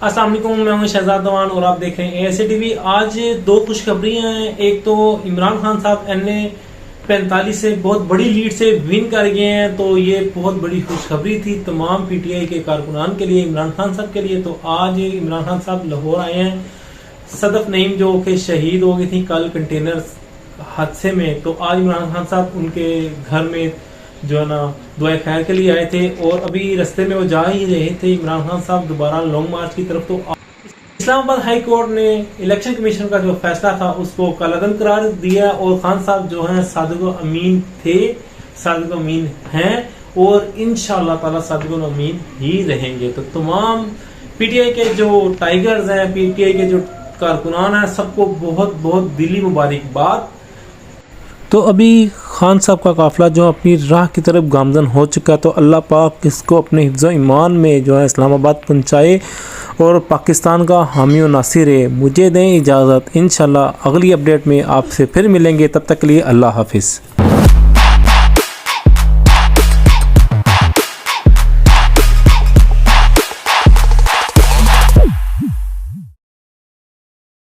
अस्सलाम वालेकुम, मैं हूं शहजाद दवान और आप देख रहे हैं ASA TV। आज दो खुशखबरियां हैं। एक तो इमरान खान साहब NA 45 से बहुत बड़ी लीड से विन कर गए हैं, तो ये बहुत बड़ी खुशखबरी थी तमाम PTI के कारकुनान के लिए, इमरान खान साहब के लिए। तो आज इमरान खान साहब लाहौर आए हैं। सदफ नईम जो कि शहीद हो गई थी कल कंटेनर हादसे में, तो आज इमरान खान साहब उनके घर में जो है ना दुआ खैर के लिए आए थे और अभी रास्ते में वो जा ही रहे थे इमरान खान साहब दोबारा लॉन्ग मार्च की तरफ। तो इस्लामाबाद हाई कोर्ट ने इलेक्शन कमीशन का जो फैसला था उसको कलअदम करार दिया और खान साहब जो हैं सादिक अमीन थे, सादिक अमीन हैं और इंशाअल्लाह ताला सादिक अमीन ही रहेंगे। तो तमाम PTI के जो टाइगर्स हैं, PTI के जो कारकुनान हैं, सबको बहुत बहुत दिली मुबारकबाद। तो अभी खान साहब का काफ़िला जो अपनी राह की तरफ गामजन हो चुका है, तो अल्लाह पाक इसको अपने हिफ्ज़ ईमान में जो है इस्लामाबाद पहुँचाए और पाकिस्तान का हामी और नासिर है। मुझे दें इजाज़त, इंशाल्लाह अगली अपडेट में आपसे फिर मिलेंगे। तब तक के लिए अल्लाह हाफिज़।